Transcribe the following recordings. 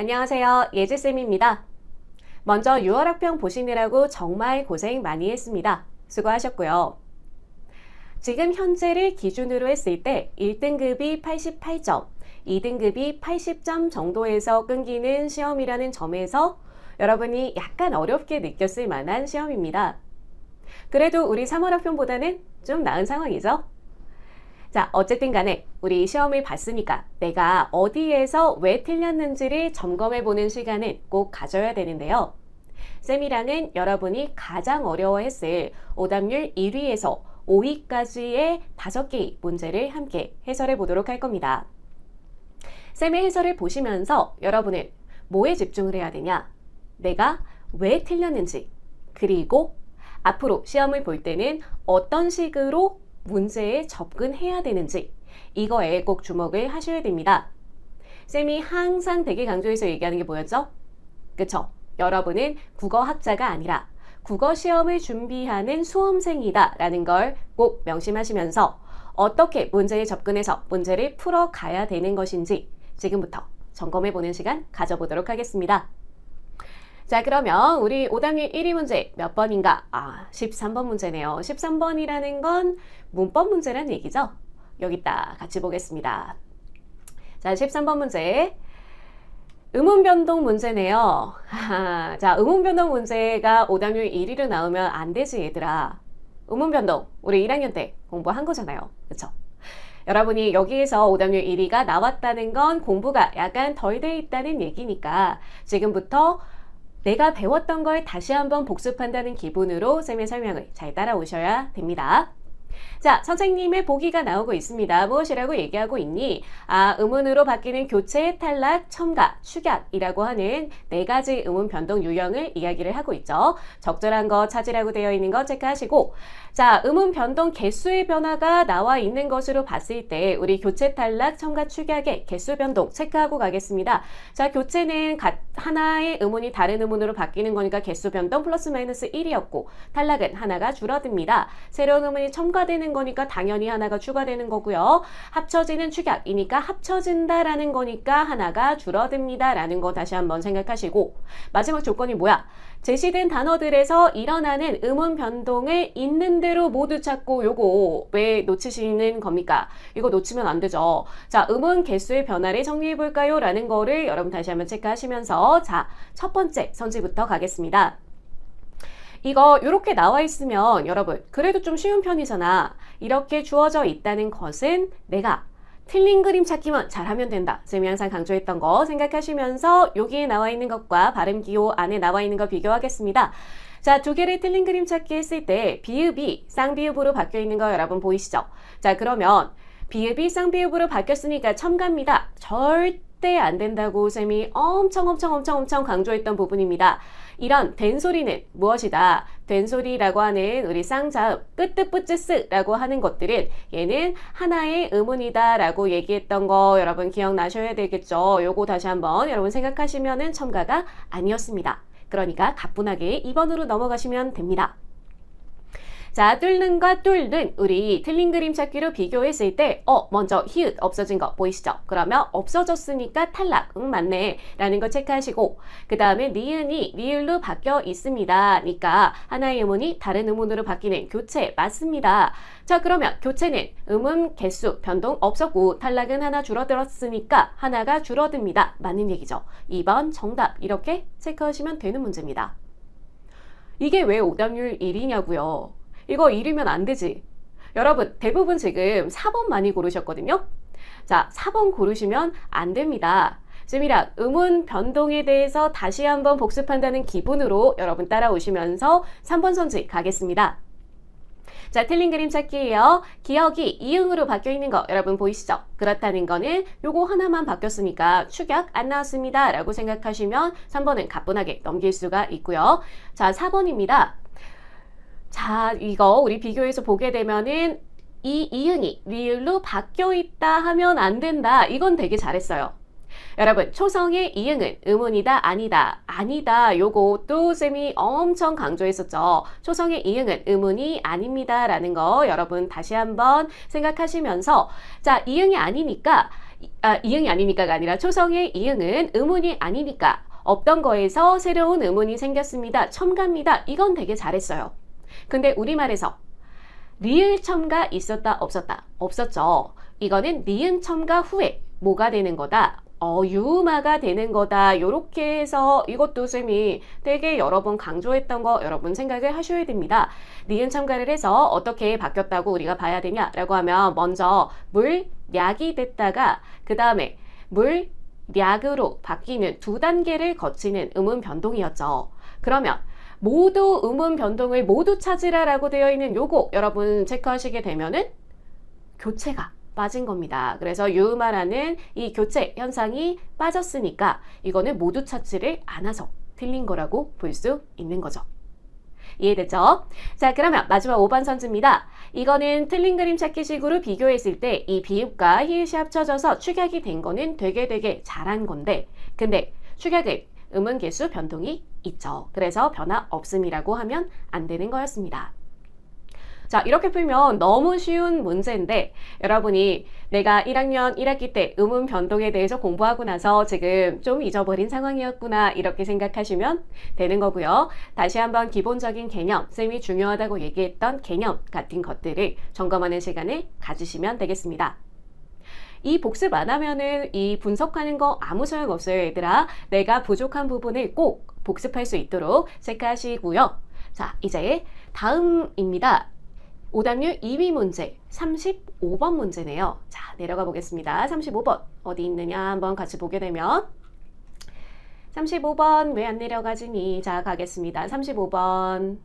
안녕하세요. 예지쌤입니다. 먼저 6월 학평 보시느라고 정말 고생 많이 했습니다. 수고하셨고요. 지금 현재를 기준으로 했을 때 1등급이 88점, 2등급이 80점 정도에서 끊기는 시험이라는 점에서 여러분이 약간 어렵게 느꼈을 만한 시험입니다. 그래도 우리 3월 학평보다는 좀 나은 상황이죠? 자, 어쨌든 간에 우리 시험을 봤으니까 내가 어디에서 왜 틀렸는지를 점검해보는 시간은 꼭 가져야 되는데요. 쌤이랑은 여러분이 가장 어려워했을 오답률 1위에서 5위까지의 5개의 문제를 함께 해설해 보도록 할 겁니다. 쌤의 해설을 보시면서 여러분은 뭐에 집중을 해야 되냐? 내가 왜 틀렸는지, 그리고 앞으로 시험을 볼 때는 어떤 식으로 문제에 접근해야 되는지 이거에 꼭 주목을 하셔야 됩니다. 쌤이 항상 되게 강조해서 얘기하는 게 뭐였죠? 그쵸? 여러분은 국어학자가 아니라 국어 시험을 준비하는 수험생이다 라는 걸 꼭 명심하시면서 어떻게 문제에 접근해서 문제를 풀어가야 되는 것인지 지금부터 점검해보는 시간 가져보도록 하겠습니다. 자, 그러면 우리 오답률 1위 문제 몇 번인가? 13번 문제네요. 13번이라는 건 문법 문제라는 얘기죠? 여기 있다. 같이 보겠습니다. 자, 13번 문제. 음운변동 문제네요. 자, 음운변동 문제가 오답률 1위로 나오면 안 되지, 얘들아. 음운변동, 우리 1학년 때 공부한 거잖아요. 그쵸? 여러분이 여기에서 오답률 1위가 나왔다는 건 공부가 약간 덜 돼 있다는 얘기니까 지금부터 내가 배웠던 걸 다시 한번 복습한다는 기분으로 쌤의 설명을 잘 따라오셔야 됩니다. 자, 선생님의 보기가 나오고 있습니다. 무엇이라고 얘기하고 있니? 음운으로 바뀌는 교체, 탈락, 첨가, 축약이라고 하는 4가지 음운 변동 유형을 이야기를 하고 있죠. 적절한 거 찾으라고 되어 있는 거 체크하시고, 자, 음운 변동 개수의 변화가 나와 있는 것으로 봤을 때 우리 교체, 탈락, 첨가, 축약의 개수 변동 체크하고 가겠습니다. 자, 교체는 하나의 음운이 다른 음운으로 바뀌는 거니까 개수 변동 플러스 마이너스 1이었고, 탈락은 하나가 줄어듭니다. 새로운 음운이 첨가되는 거니까 당연히 하나가 추가되는 거고요. 합쳐지는 축약이니까 합쳐진다라는 거니까 하나가 줄어듭니다 라는 거 다시 한번 생각하시고, 마지막 조건이 뭐야? 제시된 단어들에서 일어나는 음운 변동을 있는 대로 모두 찾고, 요거 왜 놓치시는 겁니까? 이거 놓치면 안 되죠. 자, 음운 개수의 변화를 정리해 볼까요? 라는 거를 여러분 다시 한번 체크하시면서, 자, 첫 번째 선지부터 가겠습니다. 이거 이렇게 나와 있으면 여러분 그래도 좀 쉬운 편이잖아. 이렇게 주어져 있다는 것은 내가 틀린 그림 찾기만 잘하면 된다. 쌤이 항상 강조했던 거 생각하시면서 여기에 나와 있는 것과 발음 기호 안에 나와 있는 거 비교하겠습니다. 자, 2개를 틀린 그림 찾기 했을 때 비읍이 쌍비읍으로 바뀌어 있는 거 여러분 보이시죠? 자, 그러면 비읍이 쌍비읍으로 바뀌었으니까 첨가입니다. 절대 안 된다고 쌤이 엄청 강조했던 부분입니다. 이런 된소리는 무엇이다? 된소리라고 하는 우리 쌍자음, 끄뜨뿌쯔스라고 하는 것들은 얘는 하나의 음운이다 라고 얘기했던 거 여러분 기억나셔야 되겠죠? 요거 다시 한번 여러분 생각하시면은 첨가가 아니었습니다. 그러니까 가뿐하게 2번으로 넘어가시면 됩니다. 자, 뚫는과 뚫는 우리 틀린 그림 찾기로 비교했을 때 먼저 히읗 없어진 거 보이시죠? 그러면 없어졌으니까 탈락, 맞네 라는 거 체크하시고, 그 다음에 니은이 리을로 바뀌어 있습니다. 그러니까 하나의 음운이 다른 음운으로 바뀌는 교체 맞습니다. 자, 그러면 교체는 음운 개수 변동 없었고 탈락은 하나 줄어들었으니까 하나가 줄어듭니다. 맞는 얘기죠. 2번 정답 이렇게 체크하시면 되는 문제입니다. 이게 왜 오답률 1위냐고요? 이거 1위면 안 되지. 여러분 대부분 지금 4번 많이 고르셨거든요. 자, 4번 고르시면 안 됩니다. 쌤이랑 음운 변동에 대해서 다시 한번 복습한다는 기분으로 여러분 따라오시면서 3번 선지 가겠습니다. 자, 틀린 그림 찾기예요. 기억이 이응으로 바뀌어 있는 거 여러분 보이시죠? 그렇다는 거는 요거 하나만 바뀌었으니까 축약 안 나왔습니다 라고 생각하시면 3번은 가뿐하게 넘길 수가 있고요. 자, 4번입니다. 자, 이거 우리 비교해서 보게 되면은 이 이응이 리을로 바뀌어 있다 하면 안 된다. 이건 되게 잘했어요. 여러분, 초성의 이응은 음운이다, 아니다, 아니다. 요것도 쌤이 엄청 강조했었죠. 초성의 이응은 음운이 아닙니다 라는 거 여러분 다시 한번 생각하시면서, 자, 이응이 아니니까 이응이 아니니까가 아니라 초성의 이응은 의문이 아니니까 없던 거에서 새로운 의문이 생겼습니다. 첨가입니다. 이건 되게 잘했어요. 근데 우리말에서 리을 첨가 있었다 없었다? 없었죠. 이거는 니은 첨가 후에 뭐가 되는 거다? 유음화가 되는 거다. 요렇게 해서 이것도 쌤이 되게 여러 번 강조했던 거 여러분 생각을 하셔야 됩니다. 니은 첨가를 해서 어떻게 바뀌었다고 우리가 봐야 되냐라고 하면 먼저 물, 략이 됐다가 그 다음에 물, 략으로 바뀌는 두 단계를 거치는 음운 변동이었죠. 그러면 모두 음운 변동을 모두 찾으라라고 되어 있는 요거 여러분 체크하시게 되면은 교체가 빠진 겁니다. 그래서 유음화라는 이 교체 현상이 빠졌으니까 이거는 모두 찾지를 않아서 틀린 거라고 볼 수 있는 거죠. 이해됐죠? 자, 그러면 마지막 5번 선지입니다. 이거는 틀린 그림 찾기 식으로 비교했을 때 이 비읍과 히읗이 합쳐져서 축약이 된 거는 되게 잘한 건데 근데 축약은 음운 개수 변동이 있죠. 그래서 변화 없음이라고 하면 안 되는 거였습니다. 자, 이렇게 풀면 너무 쉬운 문제인데 여러분이 내가 1학년 1학기 때 음운 변동에 대해서 공부하고 나서 지금 좀 잊어버린 상황이었구나 이렇게 생각하시면 되는 거고요. 다시 한번 기본적인 개념, 쌤이 중요하다고 얘기했던 개념 같은 것들을 점검하는 시간을 가지시면 되겠습니다. 이 복습 안 하면은 이 분석하는 거 아무 소용없어요, 얘들아. 내가 부족한 부분을 꼭 복습할 수 있도록 체크하시고요. 자, 이제 다음입니다. 오답률 2위 문제 35번 문제네요. 자, 내려가 보겠습니다. 35번 어디 있느냐 한번 같이 보게 되면 35번 왜 안 내려가지니? 자, 가겠습니다. 35번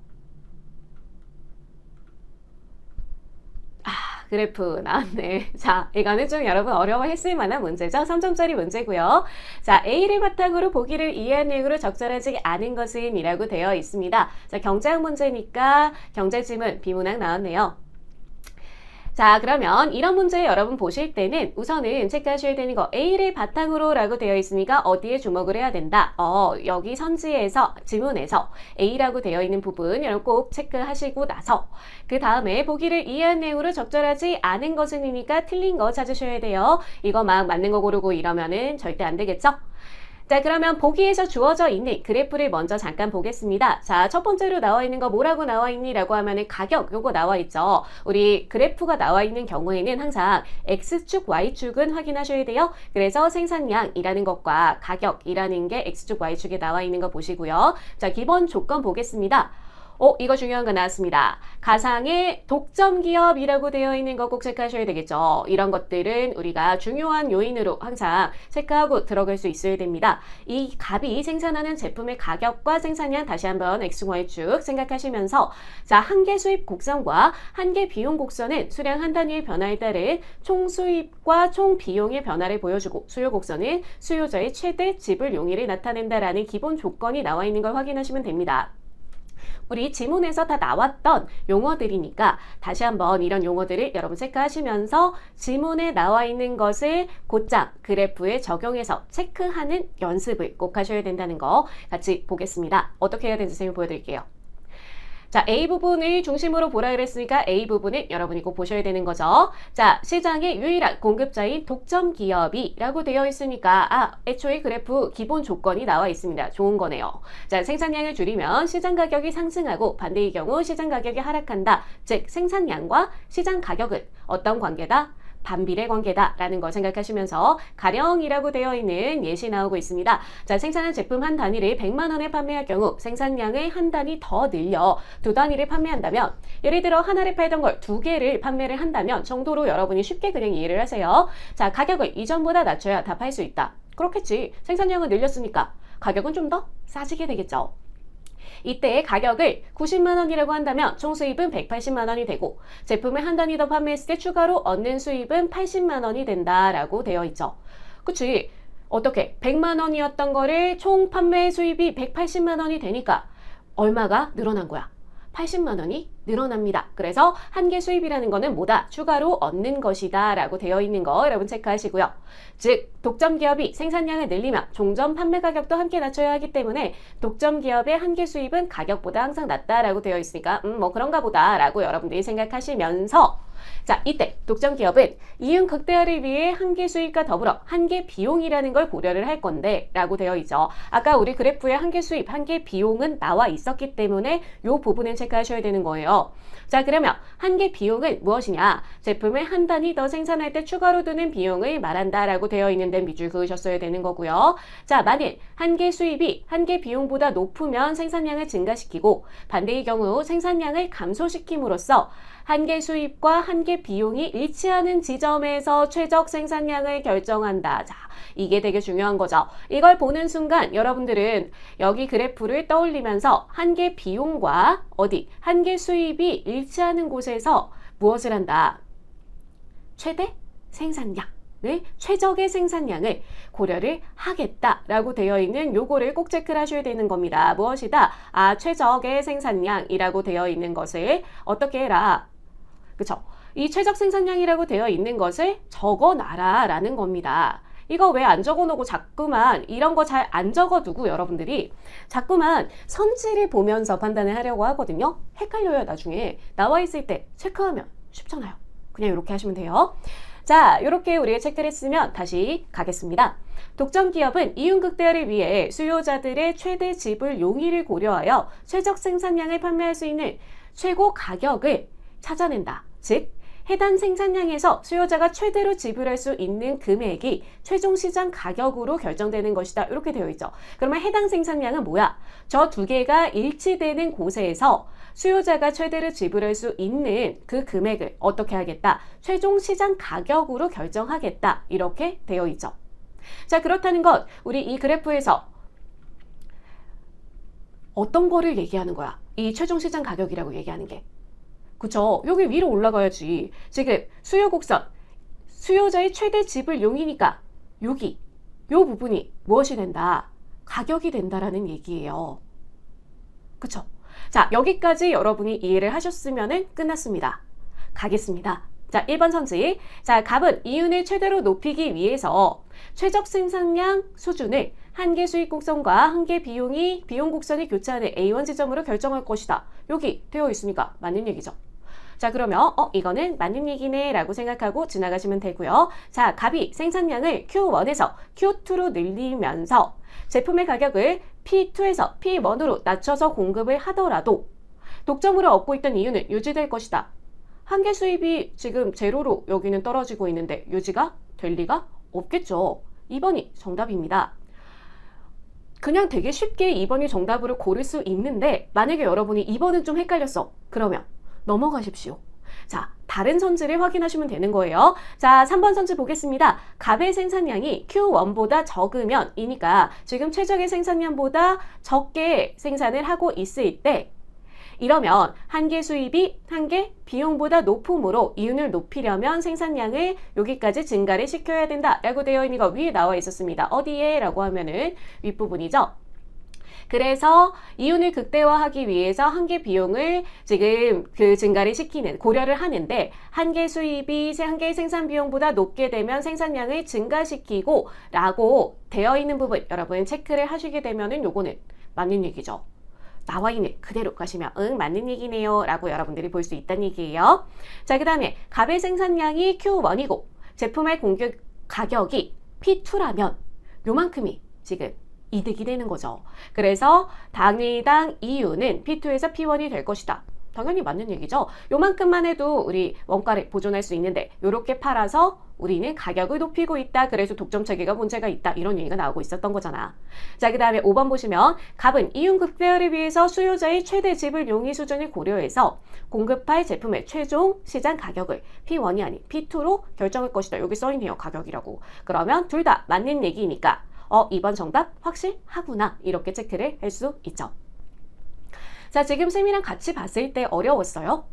그래프 나왔네. 자, 이거는 좀 여러분 어려워했을 만한 문제죠. 3점짜리 문제고요. 자, A를 바탕으로 보기를 이해한 내용으로 적절하지 않은 것은 이라고 되어 있습니다. 자, 경제학 문제니까 경제지문 비문학 나왔네요. 자, 그러면 이런 문제 여러분 보실 때는 우선은 체크하셔야 되는 거 A를 바탕으로 라고 되어 있으니까 어디에 주목을 해야 된다? 여기 선지에서 지문에서 A라고 되어 있는 부분 여러분 꼭 체크하시고 나서 그 다음에 보기를 이해한 내용으로 적절하지 않은 것은이니까 틀린 거 찾으셔야 돼요. 이거 막 맞는 거 고르고 이러면은 절대 안 되겠죠? 자, 그러면 보기에서 주어져 있는 그래프를 먼저 잠깐 보겠습니다. 자, 첫 번째로 나와 있는 거 뭐라고 나와 있니? 라고 하면은 가격 요거 나와 있죠. 우리 그래프가 나와 있는 경우에는 항상 X축, Y축은 확인하셔야 돼요. 그래서 생산량이라는 것과 가격이라는 게 X축, Y축에 나와 있는 거 보시고요. 자, 기본 조건 보겠습니다. 이거 중요한 거 나왔습니다. 가상의 독점 기업이라고 되어 있는 거 꼭 체크하셔야 되겠죠. 이런 것들은 우리가 중요한 요인으로 항상 체크하고 들어갈 수 있어야 됩니다. 이 갑이 생산하는 제품의 가격과 생산량 다시 한번 X축, Y축 생각하시면서 자, 한계 수입 곡선과 한계 비용 곡선은 수량 한 단위의 변화에 따른 총 수입과 총 비용의 변화를 보여주고 수요 곡선은 수요자의 최대 지불 용의를 나타낸다라는 기본 조건이 나와 있는 걸 확인하시면 됩니다. 우리 지문에서 다 나왔던 용어들이니까 다시 한번 이런 용어들을 여러분 체크하시면서 지문에 나와 있는 것을 곧장 그래프에 적용해서 체크하는 연습을 꼭 하셔야 된다는 거 같이 보겠습니다. 어떻게 해야 되는지 선생님이 보여드릴게요. 자, A 부분을 중심으로 보라 그랬으니까 A 부분을 여러분이 꼭 보셔야 되는 거죠. 자, 시장의 유일한 공급자인 독점 기업이라고 되어 있으니까 애초에 그래프 기본 조건이 나와 있습니다. 좋은 거네요. 자, 생산량을 줄이면 시장 가격이 상승하고 반대의 경우 시장 가격이 하락한다. 즉, 생산량과 시장 가격은 어떤 관계다? 반비례 관계다라는 걸 생각하시면서 가령이라고 되어 있는 예시 나오고 있습니다. 자, 생산한 제품 한 단위를 100만 원에 판매할 경우 생산량의 한 단위 더 늘려 두 단위를 판매한다면 예를 들어 하나를 팔던 걸 두 개를 판매를 한다면 정도로 여러분이 쉽게 그냥 이해를 하세요. 자, 가격을 이전보다 낮춰야 다 팔 수 있다. 그렇겠지. 생산량을 늘렸으니까 가격은 좀 더 싸지게 되겠죠. 이때 가격을 90만 원이라고 한다면 총 수입은 180만 원이 되고 제품을 한 단위 더 판매했을 때 추가로 얻는 수입은 80만 원이 된다라고 되어 있죠. 그치? 어떻게? 100만 원이었던 거를 총 판매 수입이 180만 원이 되니까 얼마가 늘어난 거야? 80만 원이 늘어납니다. 그래서 한계 수입이라는 거는 뭐다? 추가로 얻는 것이다 라고 되어 있는 거 여러분 체크하시고요. 즉, 독점 기업이 생산량을 늘리면 종점 판매 가격도 함께 낮춰야 하기 때문에 독점 기업의 한계 수입은 가격보다 항상 낮다라고 되어 있으니까 뭐 그런가 보다 라고 여러분들이 생각하시면서 자, 이때 독점 기업은 이윤 극대화를 위해 한계 수입과 더불어 한계 비용이라는 걸 고려를 할 건데 라고 되어 있죠. 아까 우리 그래프에 한계 수입, 한계 비용은 나와 있었기 때문에 이 부분을 체크하셔야 되는 거예요. 자, 그러면 한계 비용은 무엇이냐? 제품을 한 단위 더 생산할 때 추가로 드는 비용을 말한다 라고 되어 있는데 밑줄 그으셨어야 되는 거고요. 자, 만일 한계 수입이 한계 비용보다 높으면 생산량을 증가시키고 반대의 경우 생산량을 감소시킴으로써 한계 수입과 한계 비용이 일치하는 지점에서 최적 생산량을 결정한다. 자, 이게 되게 중요한 거죠. 이걸 보는 순간 여러분들은 여기 그래프를 떠올리면서 한계 비용과 한계 수입이 일치하는 곳에서 무엇을 한다? 최대 생산량. 최적의 생산량을 고려를 하겠다라고 되어 있는 요거를 꼭 체크를 하셔야 되는 겁니다. 무엇이다? 최적의 생산량이라고 되어 있는 것을 어떻게 해라? 그쵸? 이 최적 생산량이라고 되어 있는 것을 적어놔라 라는 겁니다. 이거 왜 안 적어놓고 자꾸만 이런 거 잘 안 적어두고 여러분들이 자꾸만 선지를 보면서 판단을 하려고 하거든요. 헷갈려요. 나중에 나와 있을 때 체크하면 쉽잖아요. 그냥 이렇게 하시면 돼요. 자, 이렇게 우리가 체크를 했으면 다시 가겠습니다. 독점 기업은 이윤 극대화를 위해 수요자들의 최대 지불 용의를 고려하여 최적 생산량을 판매할 수 있는 최고 가격을 찾아낸다. 즉, 해당 생산량에서 수요자가 최대로 지불할 수 있는 금액이 최종 시장 가격으로 결정되는 것이다. 이렇게 되어 있죠. 그러면 해당 생산량은 뭐야? 저 두 개가 일치되는 곳에서 수요자가 최대로 지불할 수 있는 그 금액을 어떻게 하겠다? 최종 시장 가격으로 결정하겠다. 이렇게 되어 있죠. 자, 그렇다는 것, 우리 이 그래프에서 어떤 거를 얘기하는 거야? 이 최종 시장 가격이라고 얘기하는 게. 그쵸? 여기 위로 올라가야지. 지금 수요 곡선, 수요자의 최대 지불 용이니까 여기, 요 부분이 무엇이 된다? 가격이 된다라는 얘기예요. 그쵸? 자, 여기까지 여러분이 이해를 하셨으면 끝났습니다. 가겠습니다. 자, 1번 선지. 자, 갑은 이윤을 최대로 높이기 위해서 최적 생산량 수준을 한계 수익 곡선과 한계 비용 곡선이 교차하는 A1 지점으로 결정할 것이다. 여기 되어 있으니까 맞는 얘기죠. 자, 그러면 이거는 맞는 얘기네 라고 생각하고 지나가시면 되고요. 자, 갑이 생산량을 Q1에서 Q2로 늘리면서 제품의 가격을 P2에서 P1으로 낮춰서 공급을 하더라도 독점으로 얻고 있던 이윤은 유지될 것이다. 한계 수입이 지금 제로로 여기는 떨어지고 있는데 유지가 될 리가 없겠죠. 2번이 정답입니다. 그냥 되게 쉽게 2번이 정답으로 고를 수 있는데 만약에 여러분이 2번은 좀 헷갈렸어. 그러면 넘어가십시오. 자, 다른 선지를 확인하시면 되는 거예요. 자, 3번 선지 보겠습니다. 갑의 생산량이 Q1보다 적으면 이니까 지금 최적의 생산량보다 적게 생산을 하고 있을 때 이러면 한계 수입이 한계 비용보다 높으므로 이윤을 높이려면 생산량을 여기까지 증가를 시켜야 된다 라고 되어 있는 거 위에 나와 있었습니다. 어디에? 라고 하면은 윗부분이죠. 그래서 이윤을 극대화하기 위해서 한계 비용을 지금 증가를 시키는 고려를 하는데 한계 수입이 한계 생산 비용보다 높게 되면 생산량을 증가시키고 라고 되어 있는 부분 여러분 체크를 하시게 되면은 요거는 맞는 얘기죠. 나와 있는 그대로 가시면 맞는 얘기네요 라고 여러분들이 볼 수 있다는 얘기예요. 자, 그 다음에 갑의 생산량이 Q1이고 제품의 공급 가격이 P2라면 요만큼이 지금 이득이 되는 거죠. 그래서 당일당 이윤은 P2에서 P1이 될 것이다. 당연히 맞는 얘기죠. 요만큼만 해도 우리 원가를 보존할 수 있는데 요렇게 팔아서 우리는 가격을 높이고 있다. 그래서 독점 체계가 문제가 있다. 이런 얘기가 나오고 있었던 거잖아. 자, 그 다음에 5번 보시면 갑은 이윤 극대화를 위해서 수요자의 최대 지불 용의 수준을 고려해서 공급할 제품의 최종 시장 가격을 P1이 아닌 P2로 결정할 것이다. 여기 써있네요. 가격이라고. 그러면 둘 다 맞는 얘기니까 2번 정답 확실하구나. 이렇게 체크를 할 수 있죠. 자, 지금 쌤이랑 같이 봤을 때 어려웠어요?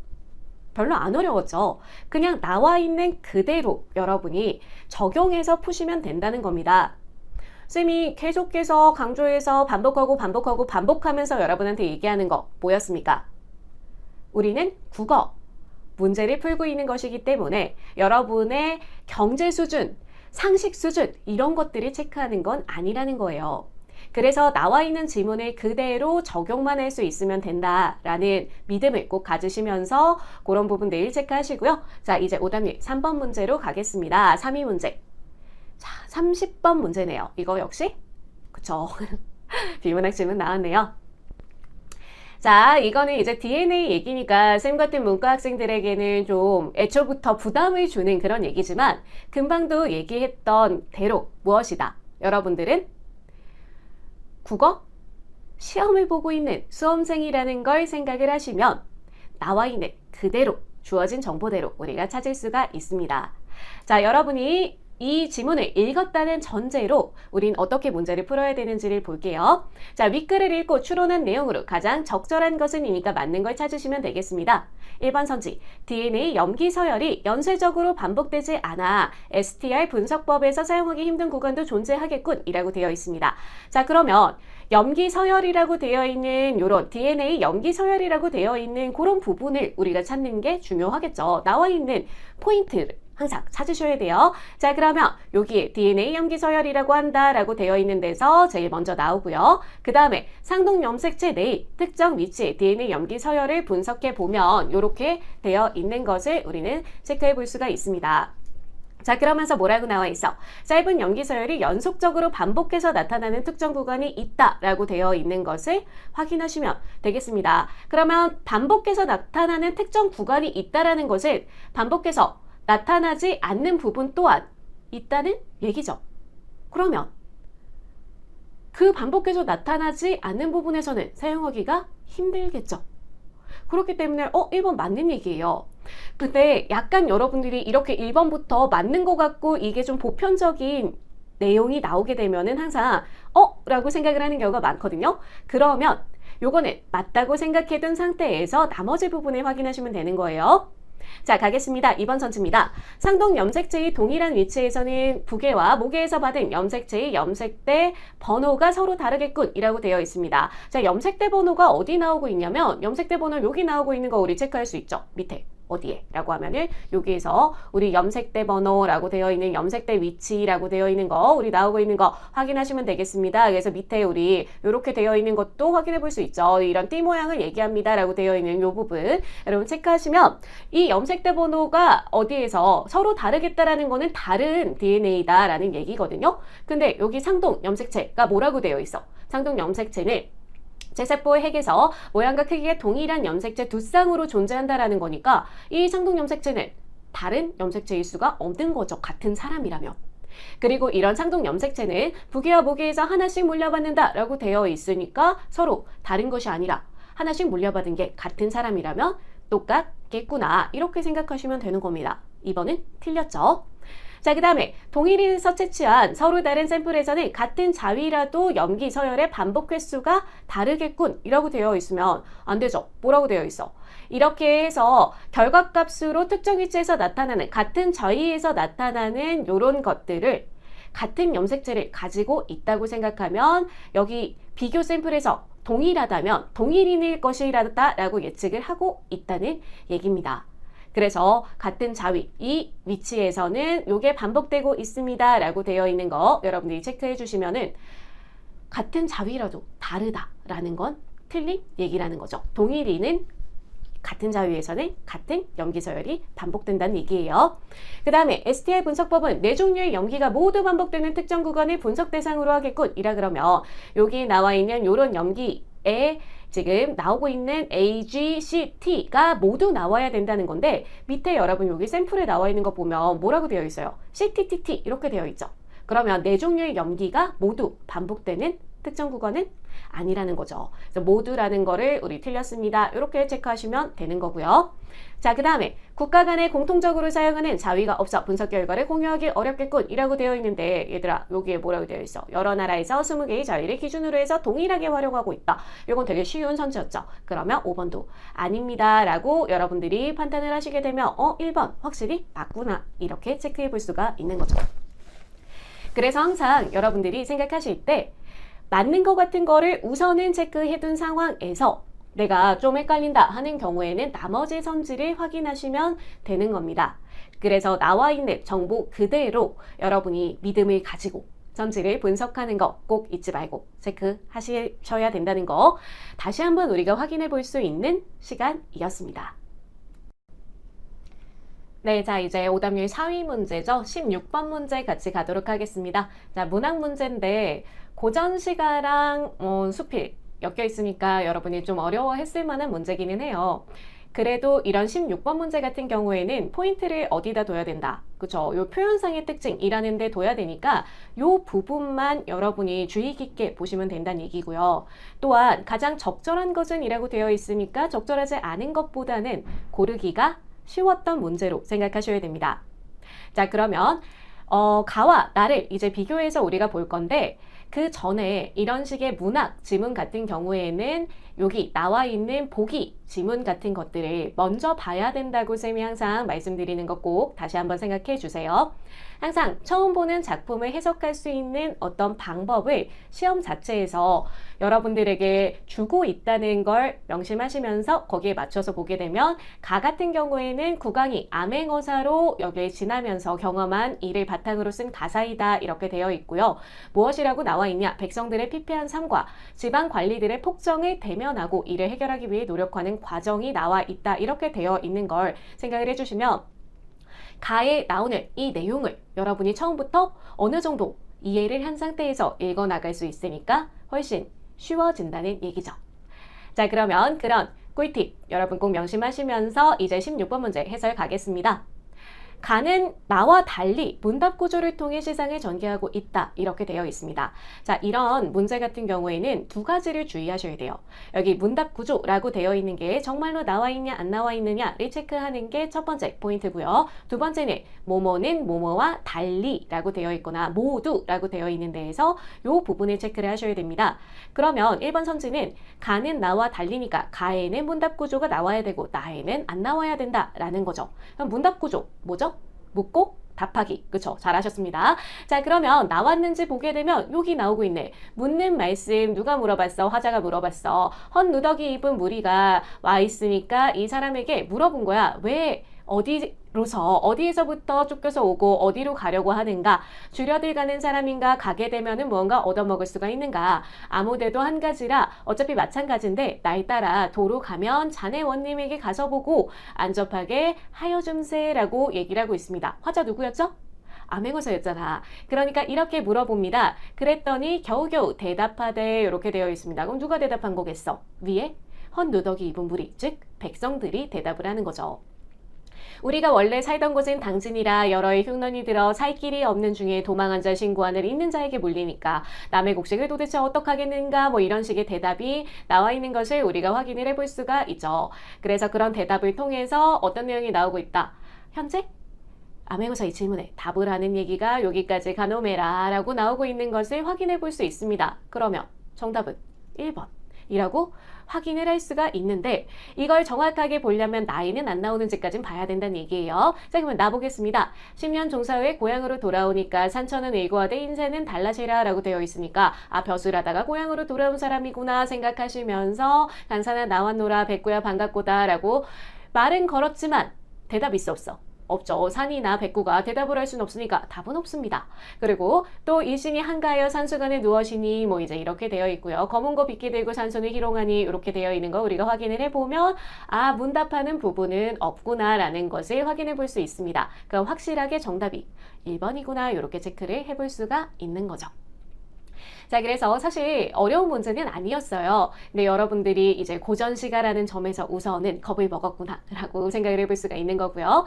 별로 안 어려웠죠. 그냥 나와 있는 그대로 여러분이 적용해서 푸시면 된다는 겁니다. 쌤이 계속해서 강조해서 반복하면서 여러분한테 얘기하는 거 뭐였습니까? 우리는 국어 문제를 풀고 있는 것이기 때문에 여러분의 경제 수준, 상식 수준 이런 것들을 체크하는 건 아니라는 거예요. 그래서 나와 있는 지문을 그대로 적용만 할 수 있으면 된다라는 믿음을 꼭 가지시면서 그런 부분 내일 체크하시고요. 자, 이제 오답률 3번 문제로 가겠습니다. 3위 문제. 자, 30번 문제네요. 이거 역시 그쵸. 비문학 질문 나왔네요. 자, 이거는 이제 DNA 얘기니까 쌤 같은 문과 학생들에게는 좀 애초부터 부담을 주는 그런 얘기지만 금방도 얘기했던 대로 무엇이다? 여러분들은 국어 시험을 보고 있는 수험생이라는 걸 생각을 하시면 나와 있는 그대로 주어진 정보대로 우리가 찾을 수가 있습니다. 자, 여러분이 이 지문을 읽었다는 전제로 우린 어떻게 문제를 풀어야 되는지를 볼게요. 자, 윗글을 읽고 추론한 내용으로 가장 적절한 것은 이니까 맞는 걸 찾으시면 되겠습니다. 1번 선지, DNA 염기 서열이 연쇄적으로 반복되지 않아 STR 분석법에서 사용하기 힘든 구간도 존재하겠군 이라고 되어 있습니다. 자, 그러면 염기 서열이라고 되어 있는 요런 DNA 염기 서열이라고 되어 있는 그런 부분을 우리가 찾는 게 중요하겠죠. 나와 있는 포인트를 항상 찾으셔야 돼요. 자, 그러면 여기에 DNA 염기 서열이라고 한다라고 되어 있는 데서 제일 먼저 나오고요. 그 다음에 상동 염색체 내의 특정 위치의 DNA 염기 서열을 분석해 보면 이렇게 되어 있는 것을 우리는 체크해 볼 수가 있습니다. 자, 그러면서 뭐라고 나와 있어? 짧은 염기 서열이 연속적으로 반복해서 나타나는 특정 구간이 있다라고 되어 있는 것을 확인하시면 되겠습니다. 그러면 반복해서 나타나는 특정 구간이 있다라는 것은 반복해서 나타나지 않는 부분 또한 있다는 얘기죠. 그러면 그 반복해서 나타나지 않는 부분에서는 사용하기가 힘들겠죠. 그렇기 때문에 1번 맞는 얘기예요. 근데 약간 여러분들이 이렇게 1번부터 맞는 것 같고 이게 좀 보편적인 내용이 나오게 되면은 항상 라고 생각을 하는 경우가 많거든요. 그러면 요거는 맞다고 생각해둔 상태에서 나머지 부분을 확인하시면 되는 거예요. 자, 가겠습니다. 2번 선지입니다. 상동 염색체의 동일한 위치에서는 부계와 모계에서 받은 염색체의 염색대 번호가 서로 다르겠군 이라고 되어 있습니다. 자, 염색대 번호가 어디 나오고 있냐면 염색대 번호 여기 나오고 있는 거 우리 체크할 수 있죠. 밑에. 어디에? 라고 하면은 여기에서 우리 염색대 번호라고 되어 있는 염색대 위치라고 되어 있는 거 우리 나오고 있는 거 확인하시면 되겠습니다. 그래서 밑에 우리 이렇게 되어 있는 것도 확인해 볼 수 있죠. 이런 띠 모양을 얘기합니다 라고 되어 있는 이 부분 여러분 체크하시면 이 염색대 번호가 어디에서 서로 다르겠다라는 거는 다른 DNA다 라는 얘기거든요. 근데 여기 상동 염색체가 뭐라고 되어 있어? 상동 염색체는 제세포의 핵에서 모양과 크기가 동일한 염색체 두 쌍으로 존재한다라는 거니까 이 상동 염색체는 다른 염색체일 수가 없는 거죠. 같은 사람이라면. 그리고 이런 상동 염색체는 부계와 모계에서 하나씩 물려받는다라고 되어 있으니까 서로 다른 것이 아니라 하나씩 물려받은 게 같은 사람이라면 똑같겠구나 이렇게 생각하시면 되는 겁니다. 2번은 틀렸죠. 자, 그 다음에 동일인에서 채취한 서로 다른 샘플에서는 같은 자위라도 염기 서열의 반복 횟수가 다르겠군 이라고 되어 있으면 안 되죠. 뭐라고 되어 있어? 이렇게 해서 결과값으로 특정 위치에서 나타나는 같은 자위에서 나타나는 이런 것들을 같은 염색체를 가지고 있다고 생각하면 여기 비교 샘플에서 동일하다면 동일인일 것이라고 예측을 하고 있다는 얘기입니다. 그래서 같은 자위, 이 위치에서는 요게 반복되고 있습니다 라고 되어 있는 거 여러분들이 체크해 주시면은 같은 자위라도 다르다라는 건 틀린 얘기라는 거죠. 동일인은 같은 자위에서는 같은 염기 서열이 반복된다는 얘기예요. 그 다음에 STR 분석법은 네 종류의 염기가 모두 반복되는 특정 구간을 분석 대상으로 하겠군 이라 그러면 여기 나와 있는 요런 염기에 지금 나오고 있는 A, G, C, T가 모두 나와야 된다는 건데 밑에 여러분 여기 샘플에 나와 있는 거 보면 뭐라고 되어 있어요? C, T, T, T 이렇게 되어 있죠. 그러면 네 종류의 염기가 모두 반복되는 특정 구간은 아니라는 거죠. 그래서 모두라는 거를 우리 틀렸습니다. 이렇게 체크하시면 되는 거고요. 자, 그 다음에 국가 간에 공통적으로 사용하는 자위가 없어 분석 결과를 공유하기 어렵겠군 이라고 되어 있는데 얘들아 여기에 뭐라고 되어 있어? 여러 나라에서 20개의 자위를 기준으로 해서 동일하게 활용하고 있다. 이건 되게 쉬운 선지였죠. 그러면 5번도 아닙니다 라고 여러분들이 판단을 하시게 되면 1번 확실히 맞구나 이렇게 체크해 볼 수가 있는 거죠. 그래서 항상 여러분들이 생각하실 때 맞는 것 같은 거를 우선은 체크해둔 상황에서 내가 좀 헷갈린다 하는 경우에는 나머지 선지를 확인하시면 되는 겁니다. 그래서 나와 있는 정보 그대로 여러분이 믿음을 가지고 전지를 분석하는 거 꼭 잊지 말고 체크하셔야 된다는 거 다시 한번 우리가 확인해 볼 수 있는 시간이었습니다. 네, 자 이제 오답률 4위 문제죠. 16번 문제 같이 가도록 하겠습니다. 자, 문학 문제인데 고전시가랑 수필 엮여 있으니까 여러분이 좀 어려워했을 만한 문제기는 해요. 그래도 이런 16번 문제 같은 경우에는 포인트를 어디다 둬야 된다. 그쵸? 요 표현상의 특징이라는 데 둬야 되니까 요 부분만 여러분이 주의 깊게 보시면 된다는 얘기고요. 또한 가장 적절한 것은 이라고 되어 있으니까 적절하지 않은 것보다는 고르기가 쉬웠던 문제로 생각하셔야 됩니다. 자, 그러면 가와 나를 이제 비교해서 우리가 볼 건데 그 전에 이런 식의 문학 지문 같은 경우에는 여기 나와 있는 보기 지문 같은 것들을 먼저 봐야 된다고 쌤이 항상 말씀드리는 거 꼭 다시 한번 생각해 주세요. 항상 처음 보는 작품을 해석할 수 있는 어떤 방법을 시험 자체에서 여러분들에게 주고 있다는 걸 명심하시면서 거기에 맞춰서 보게 되면 가 같은 경우에는 국왕이 암행어사로 여기에 지나면서 경험한 일을 바탕으로 쓴 가사이다 이렇게 되어 있고요. 무엇이라고 나와 있냐? 백성들의 피폐한 삶과 지방 관리들의 폭정을 대면하고 이를 해결하기 위해 노력하는 과정이 나와 있다 이렇게 되어 있는 걸 생각을 해주시면 가에 나오는 이 내용을 여러분이 처음부터 어느 정도 이해를 한 상태에서 읽어 나갈 수 있으니까 훨씬 쉬워진다는 얘기죠. 자, 그러면 그런 꿀팁 여러분 꼭 명심하시면서 이제 16번 문제 해설 가겠습니다. 가는 나와 달리 문답 구조를 통해 세상을 전개하고 있다 이렇게 되어 있습니다. 자, 이런 문제 같은 경우에는 두 가지를 주의하셔야 돼요. 여기 문답 구조라고 되어 있는 게 정말로 나와 있냐 안 나와 있느냐를 체크하는 게 첫 번째 포인트고요. 두 번째는 뭐뭐는 뭐뭐와 달리라고 되어 있거나 모두라고 되어 있는 데에서 이 부분을 체크를 하셔야 됩니다. 그러면 1번 선지는 가는 나와 달리니까 가에는 문답 구조가 나와야 되고 나에는 안 나와야 된다라는 거죠. 그럼 문답 구조 뭐죠? 묻고 답하기. 그쵸? 잘하셨습니다. 자, 그러면 나왔는지 보게 되면 여기 나오고 있네. 묻는 말씀 누가 물어봤어? 화자가 물어봤어. 헛누더기 입은 무리가 와 있으니까 이 사람에게 물어본 거야. 왜 어디에서부터 쫓겨서 오고 어디로 가려고 하는가? 줄여들 가는 사람인가? 가게 되면은 무언가 얻어먹을 수가 있는가? 아무데도 한 가지라 어차피 마찬가지인데 날 따라 도로 가면 자네 원님에게 가서 보고 안접하게 하여 줌세라고 얘기를 하고 있습니다. 화자 누구였죠? 암행어사였잖아. 그러니까 이렇게 물어봅니다. 그랬더니 겨우겨우 대답하되 이렇게 되어 있습니다. 그럼 누가 대답한 거겠어? 위에 헛누더기 입은 무리, 즉 백성들이 대답을 하는 거죠. 우리가 원래 살던 곳은 당진이라 여러의 흉년이 들어 살 길이 없는 중에 도망한 자 신고하늘 있는 자에게 물리니까 남의 곡식을 도대체 어떡하겠는가 뭐 이런 식의 대답이 나와 있는 것을 우리가 확인을 해볼 수가 있죠. 그래서 그런 대답을 통해서 어떤 내용이 나오고 있다. 현재 암행어사 이 질문에 답을 하는 얘기가 여기까지 가노메라 라고 나오고 있는 것을 확인해 볼 수 있습니다. 그러면 정답은 1번 이라고 확인을 할 수가 있는데 이걸 정확하게 보려면 나이는 안 나오는지까지는 봐야 된다는 얘기예요. 자, 그러면 나 보겠습니다. 10년 종사 후에 고향으로 돌아오니까 산천은 일고하되 인생은 달라지라 라고 되어 있으니까 아, 벼슬 하다가 고향으로 돌아온 사람이구나 생각하시면서 간사나 나왔노라 백구야 반갑고다 라고 말은 걸었지만 대답 있어 없어? 없죠. 산이나 백구가 대답을 할 수는 없으니까 답은 없습니다. 그리고 또 일신이 한가하여 산수간에 누워시니 뭐 이제 이렇게 되어 있고요. 검은 거 빗기 들고 산손을 희롱하니 이렇게 되어 있는 거 우리가 확인을 해보면 아, 문답하는 부분은 없구나라는 것을 확인해 볼 수 있습니다. 그럼 확실하게 정답이 1번이구나 이렇게 체크를 해볼 수가 있는 거죠. 자, 그래서 사실 어려운 문제는 아니었어요. 근데 여러분들이 이제 고전시가라는 점에서 우선은 겁을 먹었구나 라고 생각을 해볼 수가 있는 거고요.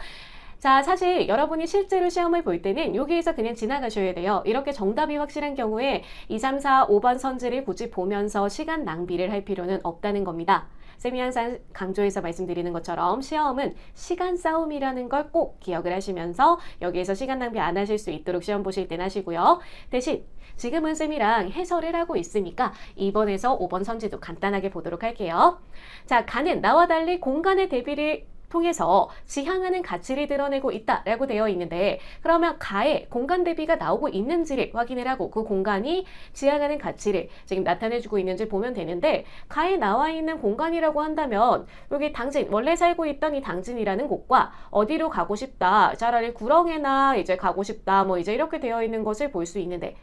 자, 사실 여러분이 실제로 시험을 볼 때는 여기에서 그냥 지나가셔야 돼요. 이렇게 정답이 확실한 경우에 2, 3, 4, 5번 선지를 굳이 보면서 시간 낭비를 할 필요는 없다는 겁니다. 쌤이 항상 강조해서 말씀드리는 것처럼 시험은 시간 싸움이라는 걸 꼭 기억을 하시면서 여기에서 시간 낭비 안 하실 수 있도록 시험 보실 땐 하시고요. 대신 지금은 쌤이랑 해설을 하고 있으니까 2번에서 5번 선지도 간단하게 보도록 할게요. 자, 가는 나와 달리 공간의 대비를 통해서 지향하는 가치를 드러내고 있다라고 되어 있는데 그러면 가에 공간 대비가 나오고 있는지를 확인을 하고 그 공간이 지향하는 가치를 지금 나타내주고 있는지 보면 되는데 가에 나와 있는 공간이라고 한다면 여기 당진 원래 살고 있던 이 당진이라는 곳과 어디로 가고 싶다 차라리 구렁에나 이제 가고 싶다 뭐 이제 이렇게 되어 있는 것을 볼 수 있는데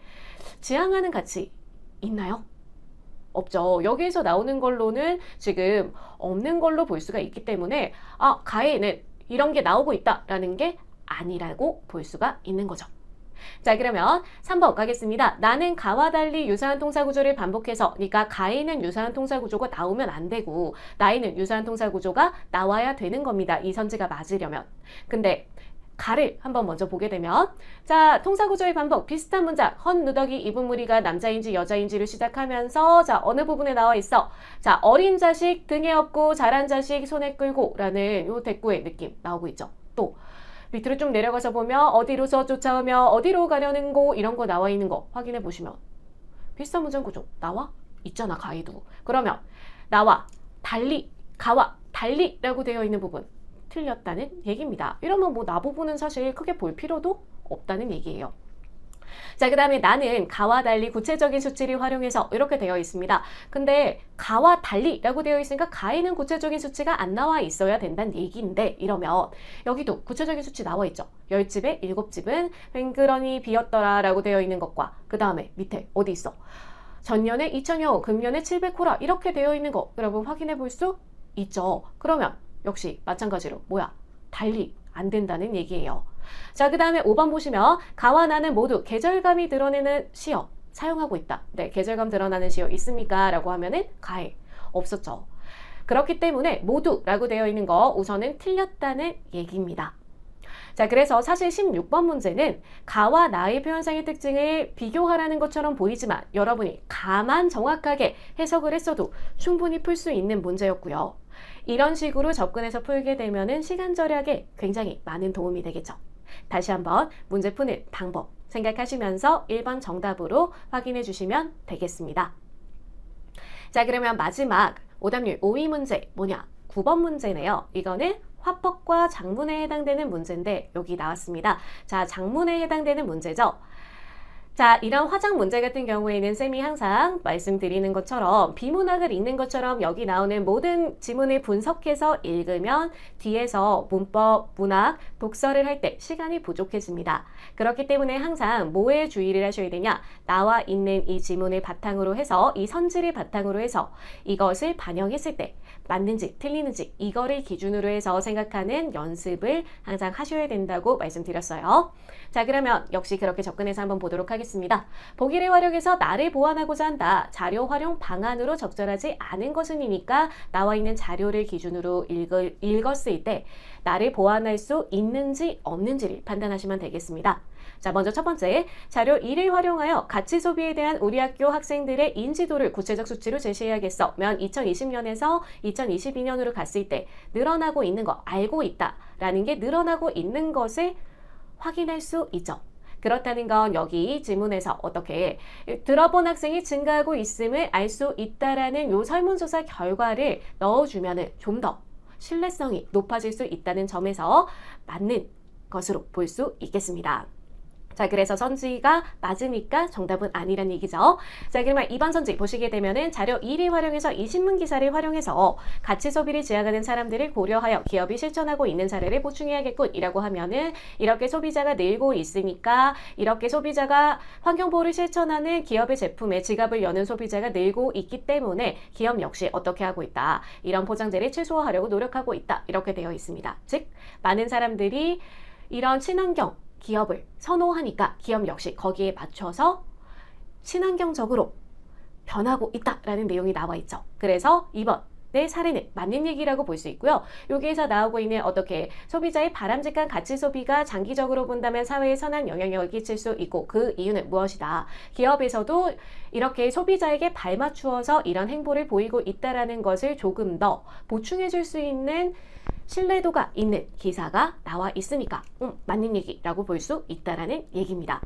지향하는 가치 있나요? 없죠. 여기에서 나오는 걸로는 지금 없는 걸로 볼 수가 있기 때문에 가에는 이런 게 나오고 있다라는 게 아니라고 볼 수가 있는 거죠. 자, 그러면 3번 가겠습니다. 나는 가와 달리 유사한 동사구조를 반복해서 그러니까 가에는 유사한 동사구조가 나오면 안 되고 나에는 유사한 동사구조가 나와야 되는 겁니다. 이 선지가 맞으려면. 근데 가를 한번 먼저 보게 되면 자 동사구조의 반복 비슷한 문장 헛누더기 입은 무리가 남자인지 여자인지를 시작하면서 자 어느 부분에 나와 있어 자 어린 자식 등에 업고 자란 자식 손에 끌고 라는 요 대꾸의 느낌 나오고 있죠. 또 밑으로 쭉 내려가서 보면 어디로서 쫓아오며 어디로 가려는 거 이런 거 나와 있는 거 확인해 보시면 비슷한 문장 구조 나와 있잖아. 가에도 그러면 나와 달리 가와 달리라고 되어 있는 부분 틀렸다는 얘기입니다. 이러면 뭐 나 부분은 사실 크게 볼 필요도 없다는 얘기예요. 자, 그 다음에 나는 가와 달리 구체적인 수치를 활용해서 이렇게 되어 있습니다. 근데 가와 달리라고 되어 있으니까 가에는 구체적인 수치가 안 나와 있어야 된다는 얘기인데 이러면 여기도 구체적인 수치 나와 있죠. 10집에 7집은 뱅그러니 비었더라 라고 되어 있는 것과 그 다음에 밑에 어디 있어? 전년에 2000여 금년에 700호라 이렇게 되어 있는 거 여러분 확인해 볼 수 있죠. 그러면 역시 마찬가지로 뭐야? 달리 안 된다는 얘기예요. 자, 그 다음에 5번 보시면 가와 나는 모두 계절감이 드러내는 시어 사용하고 있다. 네, 계절감 드러나는 시어 있습니까? 라고 하면은 가에 없었죠. 그렇기 때문에 모두라고 되어 있는 거 우선은 틀렸다는 얘기입니다. 자, 그래서 사실 16번 문제는 가와 나의 표현상의 특징을 비교하라는 것처럼 보이지만 여러분이 가만 정확하게 해석을 했어도 충분히 풀 수 있는 문제였고요. 이런 식으로 접근해서 풀게 되면은 시간 절약에 굉장히 많은 도움이 되겠죠. 다시 한번 문제 푸는 방법 생각하시면서 1번 정답으로 확인해 주시면 되겠습니다. 자, 그러면 마지막 오답률 5위 문제 뭐냐? 9번 문제네요. 이거는 화법과 작문에 해당되는 문제인데 여기 나왔습니다. 자, 작문에 해당되는 문제죠. 자, 이런 화작 문제 같은 경우에는 쌤이 항상 말씀드리는 것처럼 비문학을 읽는 것처럼 여기 나오는 모든 지문을 분석해서 읽으면 뒤에서 문법, 문학, 독서를 할 때 시간이 부족해집니다. 그렇기 때문에 항상 뭐에 주의를 하셔야 되냐? 나와 있는 이 지문을 바탕으로 해서 이 선지를 바탕으로 해서 이것을 반영했을 때 맞는지 틀리는지 이거를 기준으로 해서 생각하는 연습을 항상 하셔야 된다고 말씀드렸어요. 자, 그러면 역시 그렇게 접근해서 한번 보도록 하겠습니다. 보기를 활용해서 나를 보완하고자 한다. 자료 활용 방안으로 적절하지 않은 것은이니까 나와 있는 자료를 기준으로 읽었을 때 나를 보완할 수 있는지 없는지를 판단하시면 되겠습니다. 자, 먼저 첫 번째, 자료 1을 활용하여 가치 소비에 대한 우리 학교 학생들의 인지도를 구체적 수치로 제시해야겠어. 면 2020년에서 2022년으로 갔을 때 늘어나고 있는 거 알고 있다 라는 게 늘어나고 있는 것을 확인할 수 있죠. 그렇다는 건 여기 지문에서 어떻게 들어본 학생이 증가하고 있음을 알 수 있다라는 요 설문조사 결과를 넣어주면은 좀 더 신뢰성이 높아질 수 있다는 점에서 맞는 것으로 볼 수 있겠습니다. 자, 그래서 선지가 맞으니까 정답은 아니란 얘기죠. 자, 그러면 2번 선지 보시게 되면은 자료 1을 활용해서 이 신문 기사를 활용해서 가치 소비를 지향하는 사람들을 고려하여 기업이 실천하고 있는 사례를 보충해야겠군 이라고 하면은 이렇게 소비자가 늘고 있으니까 이렇게 소비자가 환경보호를 실천하는 기업의 제품에 지갑을 여는 소비자가 늘고 있기 때문에 기업 역시 어떻게 하고 있다. 이런 포장재를 최소화하려고 노력하고 있다. 이렇게 되어 있습니다. 즉, 많은 사람들이 이런 친환경 기업을 선호하니까 기업 역시 거기에 맞춰서 친환경적으로 변하고 있다라는 내용이 나와 있죠. 그래서 2번 내 사례는 맞는 얘기라고 볼 수 있고요. 여기에서 나오고 있는 어떻게 소비자의 바람직한 가치 소비가 장기적으로 본다면 사회에 선한 영향력을 끼칠 수 있고 그 이유는 무엇이다. 기업에서도 이렇게 소비자에게 발맞추어서 이런 행보를 보이고 있다라는 것을 조금 더 보충해 줄 수 있는 신뢰도가 있는 기사가 나와 있으니까 맞는 얘기라고 볼 수 있다라는 얘기입니다.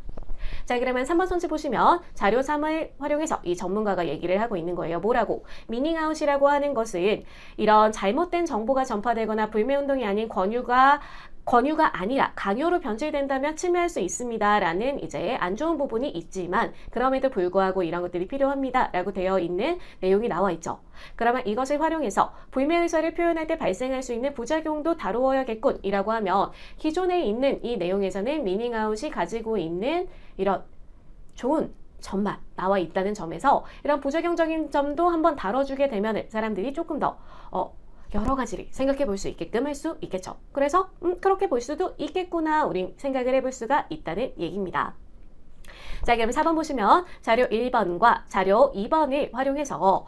자, 그러면 3번 손지 보시면 자료 3을 활용해서 이 전문가가 얘기를 하고 있는 거예요. 뭐라고? 미닝아웃이라고 하는 것은 이런 잘못된 정보가 전파되거나 불매운동이 아닌 권유가 아니라 강요로 변질된다면 침해할 수 있습니다. 라는 이제 안 좋은 부분이 있지만 그럼에도 불구하고 이런 것들이 필요합니다. 라고 되어 있는 내용이 나와 있죠. 그러면 이것을 활용해서 불매 의사를 표현할 때 발생할 수 있는 부작용도 다루어야겠군 이라고 하면 기존에 있는 이 내용에서는 미닝아웃이 가지고 있는 이런 좋은 점만 나와 있다는 점에서 이런 부작용적인 점도 한번 다뤄주게 되면 사람들이 조금 더 여러 가지를 생각해 볼 수 있게끔 할 수 있겠죠. 그래서 그렇게 볼 수도 있겠구나 우리 생각을 해볼 수가 있다는 얘기입니다. 자, 그럼 4번 보시면 자료 1번과 자료 2번을 활용해서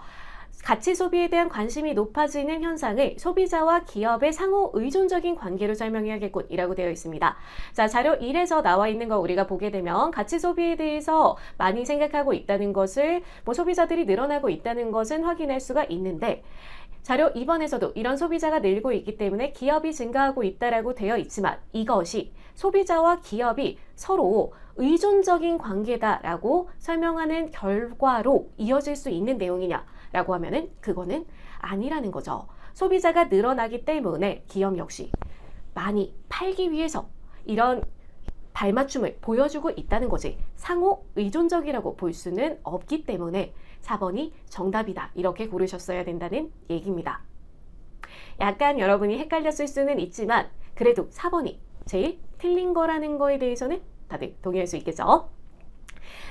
가치 소비에 대한 관심이 높아지는 현상을 소비자와 기업의 상호 의존적인 관계로 설명해야겠군 이라고 되어 있습니다. 자, 자료 1에서 나와 있는 거 우리가 보게 되면 가치 소비에 대해서 많이 생각하고 있다는 것을 소비자들이 늘어나고 있다는 것은 확인할 수가 있는데 자료 2번에서도 이런 소비자가 늘고 있기 때문에 기업이 증가하고 있다라고 되어 있지만 이것이 소비자와 기업이 서로 의존적인 관계다라고 설명하는 결과로 이어질 수 있는 내용이냐라고 하면은 그거는 아니라는 거죠. 소비자가 늘어나기 때문에 기업 역시 많이 팔기 위해서 이런 발맞춤을 보여주고 있다는 거지 상호 의존적이라고 볼 수는 없기 때문에 4번이 정답이다 이렇게 고르셨어야 된다는 얘기입니다. 약간 여러분이 헷갈렸을 수는 있지만 그래도 4번이 제일 틀린 거라는 거에 대해서는 다들 동의할 수 있겠죠?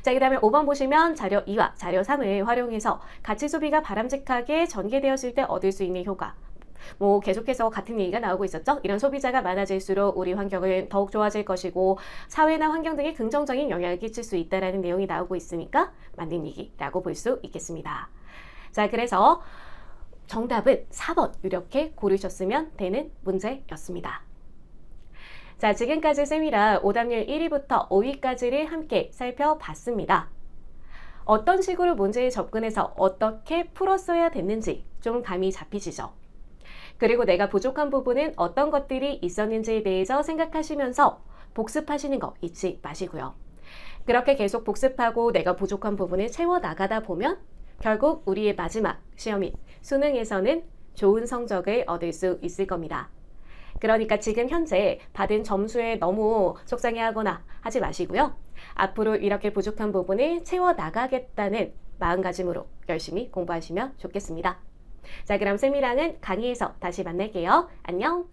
자, 그 다음에 5번 보시면 자료 2와 자료 3을 활용해서 가치 소비가 바람직하게 전개되었을 때 얻을 수 있는 효과 계속해서 같은 얘기가 나오고 있었죠. 이런 소비자가 많아질수록 우리 환경은 더욱 좋아질 것이고 사회나 환경 등에 긍정적인 영향을 끼칠 수 있다는 내용이 나오고 있으니까 맞는 얘기라고 볼 수 있겠습니다. 자, 그래서 정답은 4번 이렇게 고르셨으면 되는 문제였습니다. 자, 지금까지 쌤이랑 오답률 1위부터 5위까지를 함께 살펴봤습니다. 어떤 식으로 문제에 접근해서 어떻게 풀었어야 됐는지 좀 감이 잡히시죠? 그리고 내가 부족한 부분은 어떤 것들이 있었는지에 대해서 생각하시면서 복습하시는 거 잊지 마시고요. 그렇게 계속 복습하고 내가 부족한 부분을 채워나가다 보면 결국 우리의 마지막 시험인 수능에서는 좋은 성적을 얻을 수 있을 겁니다. 그러니까 지금 현재 받은 점수에 너무 속상해하거나 하지 마시고요. 앞으로 이렇게 부족한 부분을 채워나가겠다는 마음가짐으로 열심히 공부하시면 좋겠습니다. 자, 그럼 쌤이랑은 강의에서 다시 만날게요. 안녕!